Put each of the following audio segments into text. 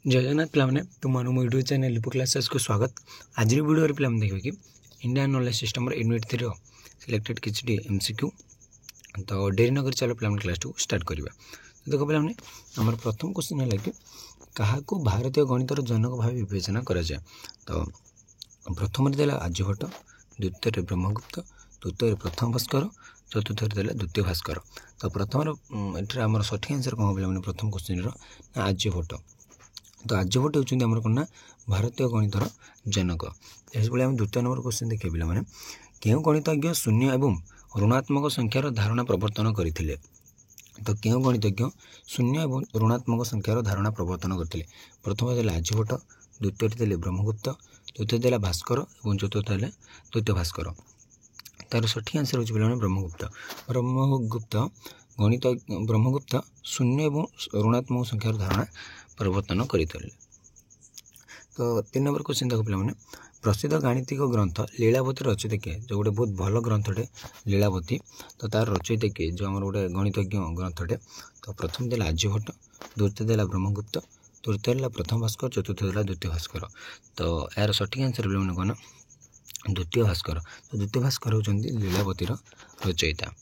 जय जगन्नाथ पे तुम मो यूट्यूब चैनल लिपो क्लासेस को स्वागत। आज वीडियो पे देखिए कि Indian knowledge system unit 3 selected किसी एमसीक्यू। तो डेरी नगर चलो पे क्लास को स्टार्ट करवा। तो देखो पे आम प्रथम क्वेश्चन है कि क्या भारतीय गणितर जनक भाव विवेचना कर। तो प्रथम आर्यभट्ट, द्वितीय ब्रह्मगुप्त, तृतीय प्रथम भास्कर, चतुर्थ द्वितीय भास्कर। तो प्रथम आम सठिक आंसर कौन पे प्रथम क्वेश्चन आर्यभट्ट। तो आर्यभट्ट होती कौन ना भारतीय गणितर जनक। इसलिए आम द्वितीय नंबर क्वेश्चन देखिए पे क्यों गणितज्ञ शून्य एवं ऋणात्मक संख्यार धारणा प्रवर्तन करते। तो क्यों गणितज्ञ शून्य एवं ऋणात्मक संख्यार धारणा प्रवर्तन करते। प्रथम आर्यभट्ट, द्वितीय ब्रह्मगुप्त, तृतीय भास्कर और चतुर्थ द्वितीय भास्कर। तार सठिक आंसर हो ब्रह्मगुप्त। ब्रह्मगुप्त शून्य एवं ऋणात्मक संख्यार धारणा प्रवर्तन करते। तो 3 नंबर क्वेश्चन देखो पे प्रसिद्ध गाणितिक ग्रंथ लीलावती रचयिता किए। जो गोटे बहुत भल ग्रंथटे लीलावती। तो तार रचयिता किए जो आम गोटे गणितज्ञ ग्रंथटे। तो प्रथम आर्यभट्ट, द्वितीय ब्रह्मगुप्त, तृतीय प्रथम भास्कर, चतुर्थ द्वितीय भास्कर। तो यार सठिक आंसर पे कौन द्वितीय भास्कर। तो द्वितीय भास्कर होती लीलावतीर रचयिता।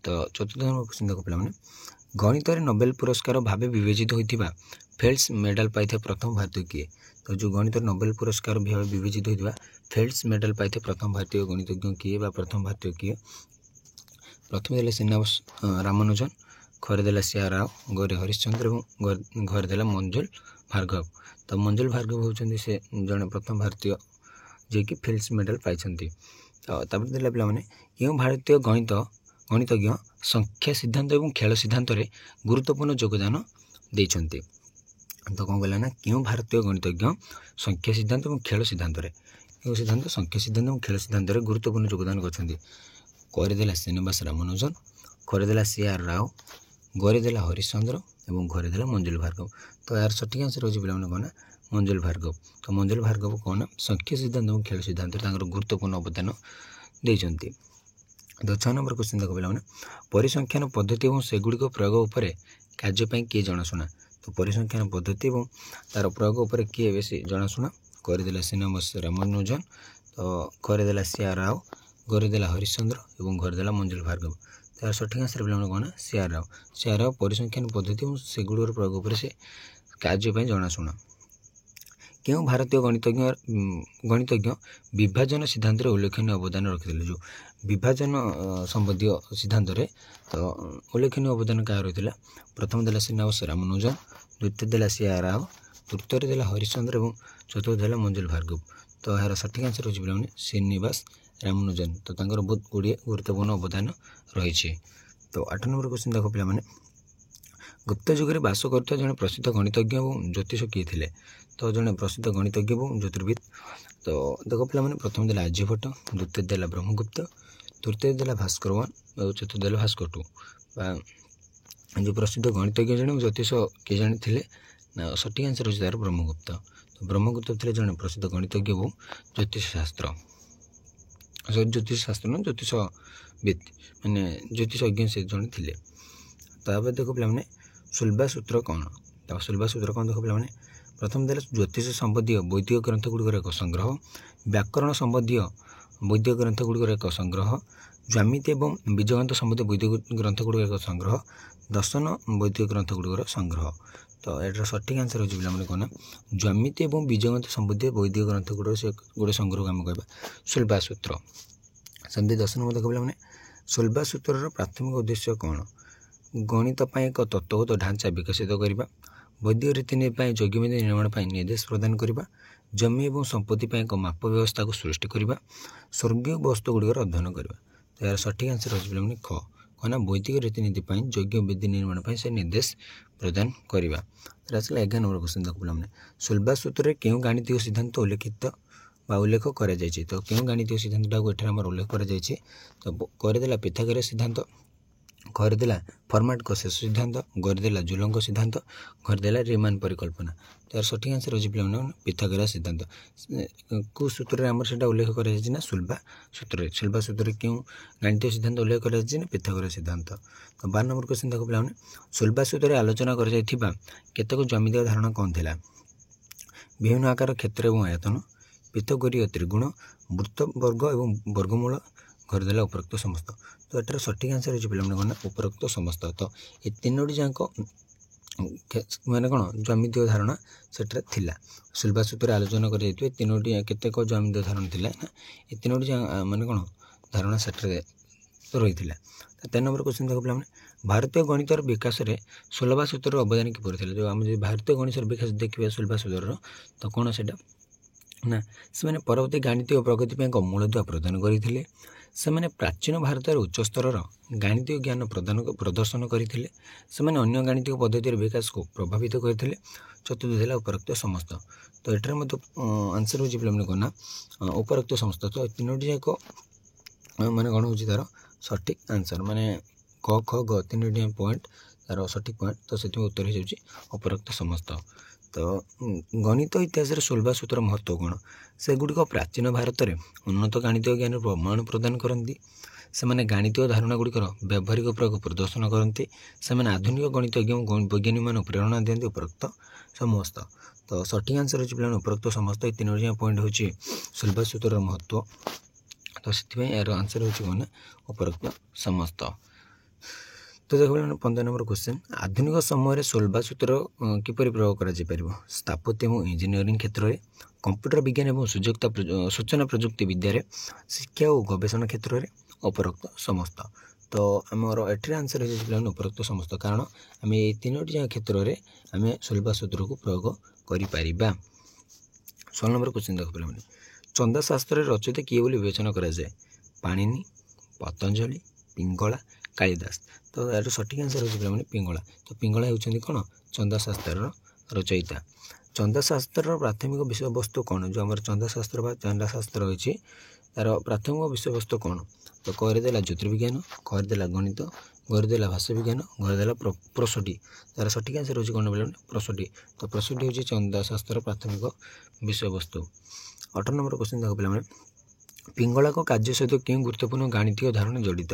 तो चतुर्थ नंबर क्वेश्चन देखो पे गणित नोबेल पुरस्कार भाव विवेचित होता फेल्ड्स मेडल पाई प्रथम भारतीय किए। तो जो गणित नोबेल पुरस्कार भाव विवेचित होता फेल्ड्स मेडल पाई प्रथम भारतीय गणितज्ञ किए बा प्रथम भारतीय किए। प्रथम देले श्रीनिवास रामानुजन, घरे देला सीआर राव, गौरी हरिश्चंद्र और घरे देला मंजुल भार्गव। तो मंजुल भार्गव होती से जड़े प्रथम भारतीय जे कि फेल्ड्स मेडल पाई। तो देला पे क्यों भारतीय गणितज्ञ संख्या सिद्धांत और खेल सिद्धांत गुरुत्वपूर्ण योगदान देइछन्ति। तो कौन कहला ना क्यों भारतीय गणितज्ञ संख्या सिद्धांत और खेल सिद्धांत सिद्धांत संख्या सिद्धांत और खेल सिद्धांत गुरुत्वपूर्ण योगदान करछन्ति। करदेला श्रीनिवास रामानुजन, करदेला सीआर राव, गौरीदेला हरिश्चंद्र और घरेदेला मंजुल भार्गव। तो यार सठिक आंसर हो कौन मंजुल भार्गव। तो मंजुल भार्गव कौन संख्या सिद्धांत और खेल सिद्धांत गुरुत्वपूर्ण अवदान देइछन्ति। तो 6 नंबर क्वेश्चन देखो पे परिसंख्यान पद्धति और सेगुड़िक प्रयोग उपर कार्यपाई किए जनाशुना। तो परिसंख्यान पद्धति और तार प्रयोग उपर किए बेसी जनाशुना। करदेला श्रीनिवास रामानुजन, तो करदेला सीआर राव, गौरीदेला हरिश्चंद्र और घरदेला मंजुल भार्गव। तार सठिक आंसर पे कौन सीआर राव। सीआर राव परिसंख्यान पद्धति और सेगुड़िक प्रयोग उपर से कार्यपाई जनाशुना। क्यों भारतीय गणितज्ञ विभाजन सिद्धांत उल्लेखनीय अवदान रखिते। जो विभाजन संबंधी सिद्धांत तो उल्लेखनीय अवदान क्या रही है। प्रथम देला श्रीनिवास रामानुजन, द्वितीय देला सीआर राव, तृतीय देला हरिश्चंद्र और चतुर्थ देला मंजुल भार्गव। तो यार सठिक आंसर हो श्रीनिवास रामानुजन। तो बहुत गुड़िए गुरुत्वपूर्ण अवदान रही। तो 8 नंबर क्वेश्चन देखो पे गुप्त युग बास करता जड़े प्रसिद्ध गणितज्ञ और ज्योतिष किए थे। तो जड़े प्रसिद्ध गणितज्ञ और ज्योतिर्विद। तो देखो पे प्रथम देला आर्यभट्ट, द्वितीय देला ब्रह्मगुप्त, तृतीय देला भास्कर 1 और चतुर्थ देला भास्कर 2। जो प्रसिद्ध गणितज्ञ जड़े ज्योतिष किए जाने थे ना सठिक आंसर हो तार ब्रह्मगुप्त। तो ब्रह्मगुप्त थे जड़े प्रसिद्ध गणितज्ञ और ज्योतिष शास्त्र ना ज्योतिषविद माने ज्योतिषज्ञ से जड़े थे। तापर देखो पे सुलभा सूत्र कौन। तो सुलभा सूत्र कौन देखो पे प्रथम देला ज्योतिष संबंधी वैदिक ग्रंथ गुड़िकर एक संग्रह, व्याकरण संबंधी वैदिक ग्रंथ गुड़िकर एक संग्रह, ज्यामिति और बीजगणित संबंधी वैदिक ग्रंथ गुड़िकर एक संग्रह, दर्शन वैदिक ग्रंथ गुड़िकर संग्रह। तो यार सठिक आंसर हो कौन ज्यामिति और बीजगणित संबंधी वैदिक ग्रंथ गुड़ से गोटे संग्रह आम कह सुलभा सूत्र। सेमती 10 नंबर देखो पे सुलभा सूत्र प्राथमिक उद्देश्य कौन। गणित एक तत्वगत ढांचा विकसित करने, वैदिक रीतिनीति यज्ञविधि निर्माण पर निर्देश प्रदान करने, जमी और संपत्ति एक माप व्यवस्था को सृष्टि करने, स्वर्गीय वस्तु गुड़िकर अध्ययन करने। तो यार सठिक आंसर हो ख कौन वैदिक रीतिनीति यज्ञ विधि निर्माण पर से निर्देश प्रदान करवा। 11 नंबर क्वेश्चन देखो पे सुलभा सूत्र क्यों गाणितिक सिद्धांत उल्लेखित उल्लेख कर। तो क्यों गाणितिक सिद्धांत टाइम उल्लेख कर। तो करदेला पिथागोरस सिद्धांत, घरदेला फर्माट का शेष सिद्धांत, घरदेला जूलंग सिद्धांत, घरदेला रीमान परिकल्पना। तो यार सठिक आंसर हो पिथागोरस सिद्धांत। को सूत्र आम से उल्लेख कर सुलभा सूत्र। सुलभा सूत्र क्यों गाणितिक सिद्धांत उल्लेख कर पिथागोरस सिद्धांत। तो 12 नंबर क्वेश्चन देखो पे सुलभा सूत्र आलोचना कर केतक ज्यामितिक धारणा कौन थिला। ବିଭିନ୍ନ ଆକାର କ୍ଷେତ୍ର ଏବଂ ଆୟତନ, ପିତଗୋରୀୟ ତ୍ରିଗୁଣ, ବୃତ୍ତ ବର୍ଗ ଏବଂ ବର୍ଗମୂଳ କରିଦେଲା ଉପରୋକ୍ତ ସମସ୍ତ। ତ ଏଠାର ସଠିକ୍ ଆନ୍ସର୍ ହେଉଛି ପିଲାମାନେ କ'ଣ ନା ଉପରୋକ୍ତ ସମସ୍ତ। ତ ଏ ତିନୋଟି ଯାକ ମାନେ କ'ଣ ଜ୍ୟାମିତୀୟ ଧାରଣା ସେଠାରେ ଥିଲା। ସିଲବାସ୍ ସୂତ୍ରରେ ଆଲୋଚନା କରାଯାଇଥିବା ତିନୋଟି କେତେକ ଜ୍ୟାମିତୀୟ ଧାରଣା ଥିଲା ନା ଏ ତିନୋଟି ମାନେ କ'ଣ ଧାରଣା ସେଠାରେ ରହିଥିଲା। 3 ନମ୍ବର କ୍ୱେଶ୍ଚିନ୍ ଦେଖ ପିଲାମାନେ, ଭାରତୀୟ ଗଣିତର ବିକାଶରେ ସିଲବାସ୍ ସୂତ୍ରର ଅବଦାନ କିପରି ଥିଲା? ଯେଉଁ ଆମେ ଯଦି ଭାରତୀୟ ଗଣିତର ବିକାଶ ଦେଖିବା ସିଲବାସ୍ ସୂତ୍ରର, ତ କ'ଣ ସେଇଟା ନା ସେମାନେ ପରବର୍ତ୍ତୀ ଗାଣିତୀୟ ପ୍ରଗତି ପାଇଁ ଏକ ମୂଳଦୁଆ ପ୍ରଦାନ କରିଥିଲେ। ସେମାନେ ପ୍ରାଚୀନ ଭାରତର ଉଚ୍ଚସ୍ତରର ଗାଣିତୀୟ ଜ୍ଞାନ ପ୍ରଦର୍ଶନ କରିଥିଲେ। ସେମାନେ ଅନ୍ୟ ଗାଣିତୀୟ ପଦ୍ଧତିର ବିକାଶକୁ ପ୍ରଭାବିତ କରିଥିଲେ। ଚତୁର୍ଥ ଥିଲା ଉପରୋକ୍ତ ସମସ୍ତ। ତ ଏଠାରେ ମଧ୍ୟ ଆନ୍ସର୍ ହେଉଛି ପିଲାମାନେ କ'ଣ ନା ଉପରୋକ୍ତ ସମସ୍ତ। ତ ତିନୋଟି ଯାକ ମାନେ କ'ଣ ହେଉଛି ତା'ର ସଠିକ୍ ଆନ୍ସର୍, ମାନେ କ ଖ ଗ ତିନୋଟି ପଏଣ୍ଟ ତା'ର ସଠିକ୍ ପଏଣ୍ଟ। ତ ସେଥିପାଇଁ ଉତ୍ତର ହୋଇଯାଉଛି ଉପରୋକ୍ତ ସମସ୍ତ। ତ ଗଣିତ ଇତିହାସରେ ସିଲବାସ୍ ସୂତ୍ର ମହତ୍ତ୍ୱ କ'ଣ? ସେଗୁଡ଼ିକ ପ୍ରାଚୀନ ଭାରତରେ ଉନ୍ନତ ଗାଣିତୀୟ ଜ୍ଞାନର ପ୍ରମାଣ ପ୍ରଦାନ କରନ୍ତି। ସେମାନେ ଗାଣିତୀୟ ଧାରଣାଗୁଡ଼ିକର ବ୍ୟବହାରିକ ପ୍ରୟୋଗ ପ୍ରଦର୍ଶନ କରନ୍ତି। ସେମାନେ ଆଧୁନିକ ଗଣିତଜ୍ଞ ଏବଂ ବୈଜ୍ଞାନିକମାନଙ୍କୁ ପ୍ରେରଣା ଦିଅନ୍ତି ଉପରୋକ୍ତ ସମସ୍ତ। ତ ସଠିକ୍ ଆନ୍ସର୍ ହେଉଛି ପିଲାମାନେ ଉପରୋକ୍ତ ସମସ୍ତ। ଏ ତିନୋଟି ପଏଣ୍ଟ ହେଉଛି ସିଲବାସ୍ ସୂତ୍ରର ମହତ୍ତ୍ୱ। ତ ସେଥିପାଇଁ ଏହାର ଆନ୍ସର୍ ହେଉଛି କ'ଣ ନା ଉପରୋକ୍ତ ସମସ୍ତ। ତ ଦେଖ ପିଲାମାନେ 15 ନମ୍ବର କ୍ୱେଶ୍ଚିନ୍, ଆଧୁନିକ ସମୟରେ ସିଲବାସ୍ ସୂତ୍ର କିପରି ପ୍ରୟୋଗ କରାଯାଇପାରିବ? ସ୍ଥାପତ୍ୟ ଏବଂ ଇଞ୍ଜିନିୟରିଂ କ୍ଷେତ୍ରରେ, କମ୍ପ୍ୟୁଟର ବିଜ୍ଞାନ ଏବଂ ସୂଚନା ପ୍ରଯୁକ୍ତି ବିଦ୍ୟାରେ, ଶିକ୍ଷା ଓ ଗବେଷଣା କ୍ଷେତ୍ରରେ, ଉପରୋକ୍ତ ସମସ୍ତ। ତ ଆମର ଏଠିରେ ଆନ୍ସର୍ ହେଇଯାଉଛି ପିଲାମାନେ ଉପରୋକ୍ତ ସମସ୍ତ, କାରଣ ଆମେ ଏଇ ତିନୋଟି କ୍ଷେତ୍ରରେ ଆମେ ସିଲବାସ୍ ସୂତ୍ରକୁ ପ୍ରୟୋଗ କରିପାରିବା। 16 ନମ୍ବର କ୍ୱେଶ୍ଚିନ୍ ଦେଖ ପିଲାମାନେ, ଚନ୍ଦା ଶାସ୍ତ୍ରରେ ରଚୟିତା କିଏ ବୋଲି ବିବେଚନା କରାଯାଏ? ପାଣିନି, ପତଞ୍ଜଳି, ପିଙ୍ଗଳା, କାଳିଦାସ। ତ ଏହାର ସଠିକ୍ ଆନ୍ସର୍ ହେଉଛି ପିଲାମାନେ ପିଙ୍ଗଳା। ତ ପିଙ୍ଗଳା ହେଉଛନ୍ତି କ'ଣ ଚନ୍ଦା ଶାସ୍ତ୍ରର ରଚୟିତା। ଚନ୍ଦା ଶାସ୍ତ୍ରର ପ୍ରାଥମିକ ବିଷୟବସ୍ତୁ କ'ଣ? ଯେଉଁ ଆମର ଚନ୍ଦା ଶାସ୍ତ୍ର ବା ଚନ୍ଦା ଶାସ୍ତ୍ର ରହିଛି ତା'ର ପ୍ରାଥମିକ ବିଷୟବସ୍ତୁ କ'ଣ? ତ କରେ ଦେଲା ଜ୍ୟୋତିର୍ବିଜ୍ଞାନ, କରେ ଦେଲା ଗଣିତ, ଘରେ ଦେଲା ଭାଷା ବିଜ୍ଞାନ, ଘରେ ଦେଲା ପ୍ରସୂତି। ତା'ର ସଠିକ୍ ଆନ୍ସର୍ ହେଉଛି କ'ଣ ପିଲାମାନେ ପ୍ରସୂତି। ତ ପ୍ରସୂତି ହେଉଛି ଚନ୍ଦା ଶାସ୍ତ୍ରର ପ୍ରାଥମିକ ବିଷୟବସ୍ତୁ। 18 ନମ୍ବର କ୍ୱେଶ୍ଚିନ୍ ଦେଖ ପିଲାମାନେ, ପିଙ୍ଗଳାଙ୍କ କାର୍ଯ୍ୟ ସହିତ କେଉଁ ଗୁରୁତ୍ୱପୂର୍ଣ୍ଣ ଗାଣିତୀୟ ଧାରଣା ଜଡ଼ିତ?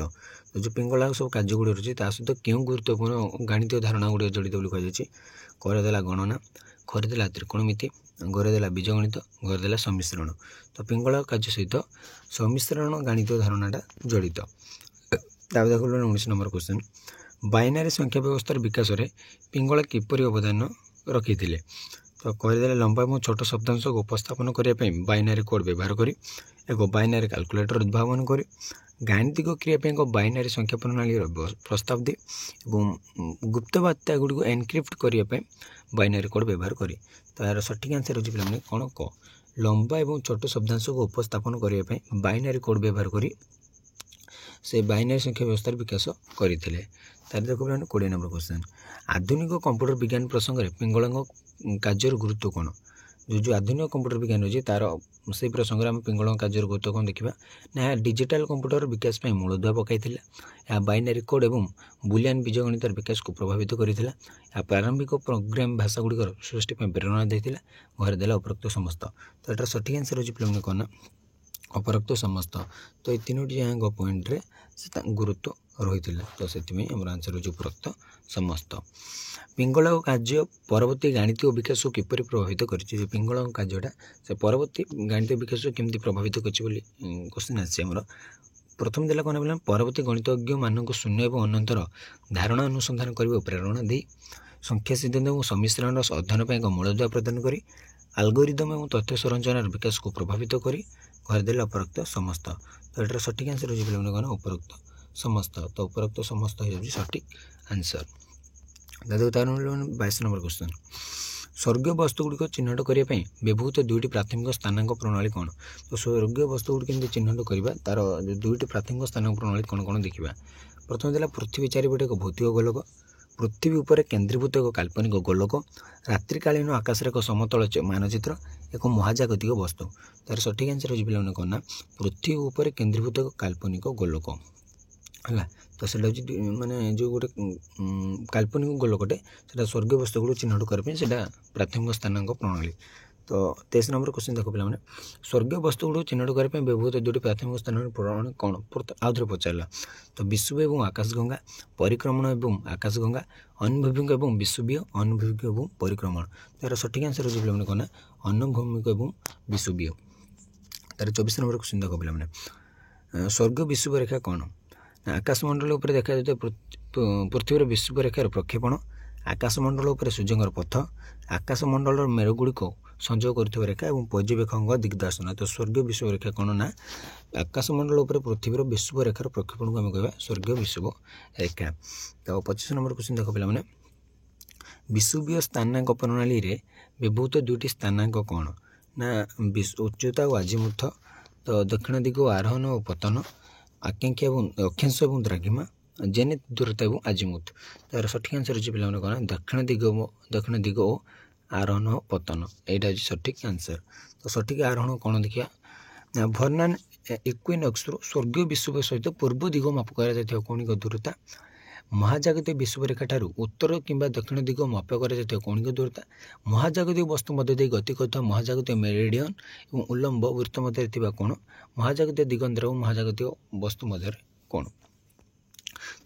ଯେଉଁ ପିଙ୍ଗଳାର ସବୁ କାର୍ଯ୍ୟଗୁଡ଼ିକ ରହିଛି ତା ସହିତ କେଉଁ ଗୁରୁତ୍ୱପୂର୍ଣ୍ଣ ଗାଣିତୀୟ ଧାରଣା ଗୁଡ଼ିକ ଜଡ଼ିତ ବୋଲି କୁହାଯାଇଛି? କରେ ଦେଲା ଗଣନା, ଘରେ ଦେଲା ତ୍ରିକୋଣମିତି, ଘରେ ଦେଲା ବୀଜଗଣିତ, ଘରେ ଦେଲା ସମ୍ମିଶ୍ରଣ। ତ ପିଙ୍ଗଳା କାର୍ଯ୍ୟ ସହିତ ସମ୍ମିଶ୍ରଣ ଗାଣିତୀୟ ଧାରଣାଟା ଜଡ଼ିତ। ତାପରେ ଦେଖ 19 ନମ୍ବର କ୍ୱେଶ୍ଚିନ୍, ବାଇନାରୀ ସଂଖ୍ୟା ବ୍ୟବସ୍ଥାର ବିକାଶରେ ପିଙ୍ଗଳା କିପରି ଅବଦାନ ରଖିଥିଲେ? ତ କରିଦେଲେ ଲମ୍ବା ଏବଂ ଛୋଟ ଶବ୍ଦାଂଶକୁ ଉପସ୍ଥାପନ କରିବା ପାଇଁ ବାଇନାରୀ କୋଡ଼୍ ବ୍ୟବହାର କରି, ଏକ ବାଇନାରୀ କାଲକୁଲେଟର ଉଦ୍ଭାବନ କରି, ଗାଣିତିକ କ୍ରିୟା ପାଇଁ ଏକ ବାଇନାରୀ ସଂଖ୍ୟା ପ୍ରଣାଳୀର ପ୍ରସ୍ତାବ ଦେଇ ଏବଂ ଗୁପ୍ତ ବାର୍ତ୍ତା ଗୁଡ଼ିକୁ ଏନକ୍ରିପ୍ଟ କରିବା ପାଇଁ ବାଇନାରୀ କୋଡ଼୍ ବ୍ୟବହାର କରି। ତ ଏହାର ସଠିକ୍ ଆନ୍ସର୍ ହେଉଛି ପିଲାମାନେ କ'ଣ କ ଲମ୍ବା ଏବଂ ଛୋଟ ଶବ୍ଦାଂଶକୁ ଉପସ୍ଥାପନ କରିବା ପାଇଁ ବାଇନାରୀ କୋଡ଼୍ ବ୍ୟବହାର କରି ସେ ବାଇନାରୀ ସଂଖ୍ୟା ବ୍ୟବସ୍ଥାର ବିକାଶ କରିଥିଲେ। ତାହେଲେ ଦେଖ ପିଲାମାନେ 20 ନମ୍ବର କ୍ୱେଶ୍ଚିନ୍, ଆଧୁନିକ କମ୍ପ୍ୟୁଟର ବିଜ୍ଞାନ ପ୍ରସଙ୍ଗରେ ପିଙ୍ଗଳାଙ୍କ କାର୍ଯ୍ୟର ଗୁରୁତ୍ୱ କ'ଣ? ଯେଉଁ ଆଧୁନିକ କମ୍ପ୍ୟୁଟର ବିଜ୍ଞାନ ଅଛି ତା'ର ସେହି ପ୍ରସଙ୍ଗରେ ଆମେ ପିଙ୍ଗଳାଙ୍କ କାର୍ଯ୍ୟର ଗୁରୁତ୍ୱ କ'ଣ ଦେଖିବା ନା ଏହା ଡିଜିଟାଲ୍ କମ୍ପ୍ୟୁଟର ବିକାଶ ପାଇଁ ମୂଳଦୁଆ ପକାଇଥିଲା। ଏହା ବାଇନାରୀ କୋଡ଼୍ ଏବଂ ବୁଲିଆନ୍ ବୀଜଗଣିତର ବିକାଶକୁ ପ୍ରଭାବିତ କରିଥିଲା। ଏହା ପ୍ରାରମ୍ଭିକ ପ୍ରୋଗ୍ରାମ ଭାଷା ଗୁଡ଼ିକର ସୃଷ୍ଟି ପାଇଁ ପ୍ରେରଣା ଦେଇଥିଲା। ଘରେ ଦେଲା ଉପରୋକ୍ତ ସମସ୍ତ। ତ ଏଟାର ସଠିକ୍ ଆନ୍ସର୍ ହେଉଛି ପିଲାମାନେ କ'ଣ ନା ଉପରୋକ୍ତ ସମସ୍ତ। ତ ଏ ତିନୋଟି ଯାକ ପଏଣ୍ଟରେ ସେ ଗୁରୁତ୍ୱ ରହିଥିଲା। ତ ସେଥିପାଇଁ ଆମର ଆନ୍ସର୍ ହେଉଛି ଉପରୋକ୍ତ ସମସ୍ତ। ପିଙ୍ଗଳାଙ୍କ କାର୍ଯ୍ୟ ପରବର୍ତ୍ତୀ ଗାଣିତୀୟ ବିକାଶକୁ କିପରି ପ୍ରଭାବିତ କରିଛି? ଯେ ପିଙ୍ଗଳାଙ୍କ କାର୍ଯ୍ୟଟା ସେ ପରବର୍ତ୍ତୀ ଗାଣିତୀୟ ବିକାଶକୁ କେମିତି ପ୍ରଭାବିତ କରିଛି ବୋଲି କ୍ୱେଶ୍ଚିନ୍ ଆସିଛି ଆମର। ପ୍ରଥମେ ଦେଲା କ'ଣ ପିଲା ପରବର୍ତ୍ତୀ ଗଣିତଜ୍ଞମାନଙ୍କୁ ଶୂନ୍ୟ ଏବଂ ଅନନ୍ତର ଧାରଣା ଅନୁସନ୍ଧାନ କରିବାକୁ ପ୍ରେରଣା ଦେଇ, ସଂଖ୍ୟା ସିଦ୍ଧାନ୍ତ ଏବଂ ସମ୍ମିଶ୍ରଣର ଅଧ୍ୟୟନ ପାଇଁ ଏକ ମୂଳଦୁଆ ପ୍ରଦାନ କରି, ଆଲଗୋରିଦମ୍ ଏବଂ ତଥ୍ୟ ସଂରଚନାର ବିକାଶକୁ ପ୍ରଭାବିତ କରି, ଘରେ ଦେଲେ ଉପରୋକ୍ତ ସମସ୍ତ। ତ ଏଟାର ସଠିକ୍ ଆନ୍ସର୍ ହେଉଛି ପିଲାମାନେ କ'ଣ ଉପରୋକ୍ତ ସମସ୍ତ। ତ ଉପରୋକ୍ତ ସମସ୍ତ ହେଇଯାଉଛି ସଠିକ୍ ଆନ୍ସର୍। ତାହେଲେ 22 ନମ୍ବର କ୍ୱେଶ୍ଚିନ୍, ସ୍ୱର୍ଗୀୟ ବସ୍ତୁଗୁଡ଼ିକ ଚିହ୍ନଟ କରିବା ପାଇଁ ବ୍ୟବହୃତ ଦୁଇଟି ପ୍ରାଥମିକ ସ୍ଥାନାଙ୍କ ପ୍ରଣାଳୀ କ'ଣ? ତ ସ୍ୱର୍ଗୀୟ ବସ୍ତୁଗୁଡ଼ିକ କେମିତି ଚିହ୍ନଟ କରିବା ତା'ର ଦୁଇଟି ପ୍ରାଥମିକ ସ୍ଥାନାଙ୍କ ପ୍ରଣାଳୀ କ'ଣ କ'ଣ ଦେଖିବା। ପ୍ରଥମେ ଦେଲା ପୃଥିବୀ ଚାରିପଟେ ଏକ ଭୌତିକ ଗୋଲକ, ପୃଥିବୀ ଉପରେ କେନ୍ଦ୍ରୀଭୂତ ଏକ କାଳ୍ପନିକ ଗୋଲକ, ରାତ୍ରିକାଳୀନ ଆକାଶରେ ଏକ ସମତଳ ମାନଚିତ୍ର, ଏକ ମହାଜାଗତିକ ବସ୍ତୁ। ତା'ର ସଠିକ୍ ଆନ୍ସର୍ ହେଉଛି ପିଲାମାନେ କ'ଣ ନା ପୃଥିବୀ ଉପରେ କେନ୍ଦ୍ରୀଭୂତ ଏକ କାଳ୍ପନିକ ଗୋଲକ ହେଲା। ତ ସେଇଟା ହେଉଛି ମାନେ ଯେଉଁ ଗୋଟେ କାଳ୍ପନିକ ଗୋଲକଟେ ସେଇଟା ସ୍ୱର୍ଗୀୟ ବସ୍ତୁଗୁଡ଼ିକୁ ଚିହ୍ନଟ କରିବା ପାଇଁ ସେଇଟା ପ୍ରାଥମିକ ସ୍ଥାନାଙ୍କ ପ୍ରଣାଳୀ। तो 23 नंबर क्वेश्चन देखो पे स्वर्गीय वस्तु गुड़ चिन्हट करने व्यवहृत दुटी प्राथमिक स्थान पुराण कौन आउे पचारा तो विषुव और आकाशगंगा परिक्रमण और आकाशगंगा अनुभूमिक और विषुवीय अनुभूमिक और परिक्रमण तार सठिक आंसर हो पे कौन अनुभूमिक और विषुवीय। तार 24 नंबर क्वेश्चन देखो पे स्वर्ग विषुव रेखा कौन आकाशमंडल उपर देखा पृथ्वीर विषुव रेखार प्रक्षेपण आकाशमंडल उपर सूर्यंकर पथ आकाशमंडल मेरुगुड़िक संजोग कर रेखा और पर्यवेक्षक दिग्दर्शन। तो स्वर्गीय विषुव रेखा कौन ना आकाशमंडल उपर पृथ्वीर विषुव रेखार प्रक्षेपण को आम कह स्वर्गीय विषुव रेखा। तो 25 नंबर क्वेश्चन देख पे विषुवीय स्थानांक प्रणाली रे व्यवहृत दुईटी स्थानांक कौन ना उच्चता और आजिमुथ तो दक्षिण दिग आरोहण और पतन आकांक्षा और अक्षांश और द्राघिमा जेने दूरता और आजिमुथ। तार सठिक आंसर हो पे कौन दक्षिण दिग और आरोहण पतन यहाँ हूँ सठिक आंसर। तो सठिक आरोहण कौन देखिए भर्नान इक्विनॉक्स स्वर्गीय विषुव सहित पूर्व दिग माप कर कौणिक दूरता महाजागतिक विषुव रेखा ठारू उत्तर किंबा दक्षिण दिग माप कर कौणिक दूरता महाजागतिक वस्तु मध्य गति करता महाजागतिक मेरिडियन और उल्लंब वृत्त मध्य कोण महाजागतिक दिगंतर और महाजागतिक वस्तु मध्य कोण।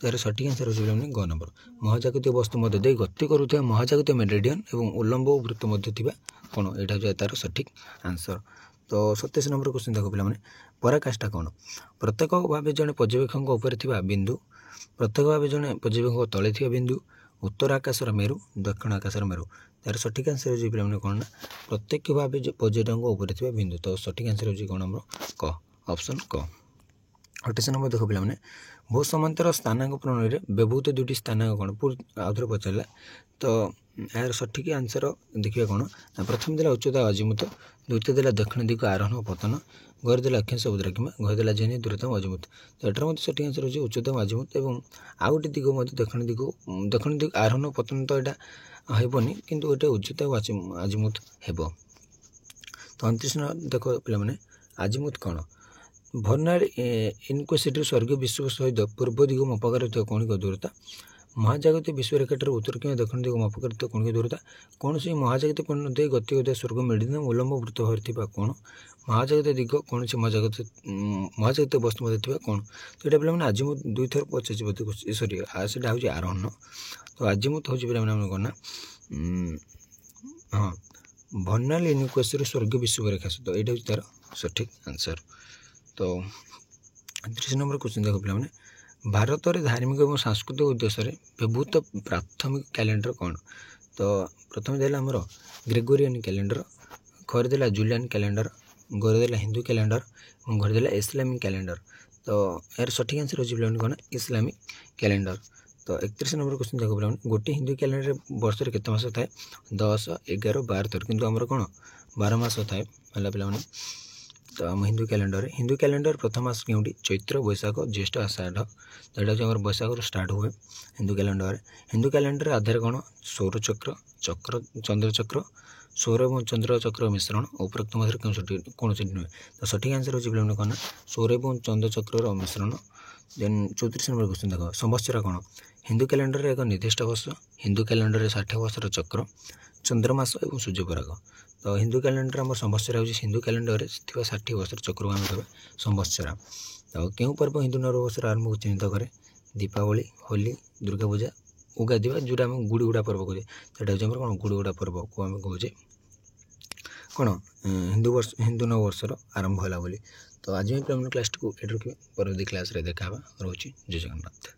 तो यार सठिक आंसर हो ग नंबर महाजागतिक वस्तु मध्य गति करुवा महाजागतिक मेरिडियन और उल्लंब वृत्त मध्य कोण यहाँ हूँ तार सठिक आंसर। तो 27 नंबर क्वेश्चन देखो पे पराकाष्ठा कौन प्रत्येक भाव जड़े पर्यवेक्षक उपर बिंदु प्रत्येक भाव जड़े पर्यवेक्षक तले थी बिंदु उत्तर आकाशर मेरु दक्षिण आकाशर मेरु। तार सठिक आंसर हो पे कौन ना प्रत्येक भाव पर्यटक उपर बिंदु। तो सठिक आंसर हो कौन नंबर क ऑप्शन क। 28 नंबर देखो पे भू समांतर स्थानांक प्रणाली रे व्यवहृत दुईटी स्थानांक कौन आउे पचारा तो यार सठिक आंसर देखिए कौन प्रथम देला उच्चता अजिमुथ द्वितीय देला दक्षिण दिग आरोहण पतन घर देला अक्षांश द्राघिमा घर देला जेने दूरता अजिमुथ। तो एटार मध्य सठिक आंसर हो उच्चता अजिमुथ और आउ गोटे दिग दक्षिण दिग आरोहण पतन तो यहाँ हेबनी किंतु एटा उच्चता अजिमुथ हेब। तो 29 देखो पे अजिमुथ कौन भर्नार इनक्वेसिटी स्वर्गीय विषुव सहित पूर्व दिग माप कर कौणिक दूरता महाजागतिक विश्व रेखाटर उत्तर कि दक्षिण दिग माप कर कौणिक दूरता कौन सी महाजागतिक पूर्ण दे गति होता स्वर्ग मेडिन उल्लंब वृत्त भाव कौन महाजागतिक दिग कौन सी महाजागतिक वस्तु मध्य कौन। तो यहाँ पे आजिमुथ 2 थर पचार सरी से हूँ आरोहण। तो आजिमुथ हूँ पे कौन ना हाँ भर्नाल इनक्वेसिटी स्वर्गीय विषुव रेखा तो यहाँ हूँ तार सठिक आंसर। तो 30 नंबर क्वेश्चन देखो पे भारत में धार्मिक और सांस्कृतिक उद्देश्य व्यवहृत प्राथमिक कैलेंडर कौन। तो प्रथम देला आमर ग्रेगोरियन कैलेंडर घर देला जूलियन कैलेंडर घर देला हिंदू कैलेंडर और घर देला इस्लामिक कैलेंडर। तो यार सठिक आंसर हो कौन इस्लामिक कैलेंडर। तो 31 नंबर क्वेश्चन देखो पे गोटे हिंदू कैलेंडर वर्ष के मास थाए 10 11 12 13 किंतु आमर कौन 12 मास थाए पे। तो आम हिंदू कैलेंडर प्रथम मास क्योंटी चैत्र बैशाख ज्येष्ठ आषाढ़ तो यहाँ हूँ बैशाख स्टार्ट हुए हिंदू कैलेंडर आधार कौन सौर चक्र चक्र चंद्रचक्र सौर और चंद्रचक्र मिश्रण उपरोक्त मध्य कौन नुहे। तो सठिक आंसर हो कौन सौर और चंद्रचक्र मिश्रण। देन 34 नंबर क्वेश्चन देख संवत्सर कौन हिंदू कैलेंडर एक निर्दिष्ट वर्ष हिंदू कैलेंडर 60 वर्षर चक्र चंद्रमास और सूर्यपराग। तो हिंदू कैलेंडर आम संवत्सर हूँ हिंदू कैलेंडर 60 वर्षर चक्र को आम कह संवत्सर। तो क्यों पर्व हिंदू नववर्ष आरंभ को चिन्हित करे दीपावली होली दुर्गा पूजा उगादी जोटा आम गुड़ीगुड़ा पर्व कहे तो हूँ कौन गुड़ीगुड़ा पर्व को आम कहे कौन हिंदू नववर्षर आरंभ होला बोली। तो आज क्लास को एट रखिए परवर्ती क्लास रे देखा रोचे जय जगन्नाथ।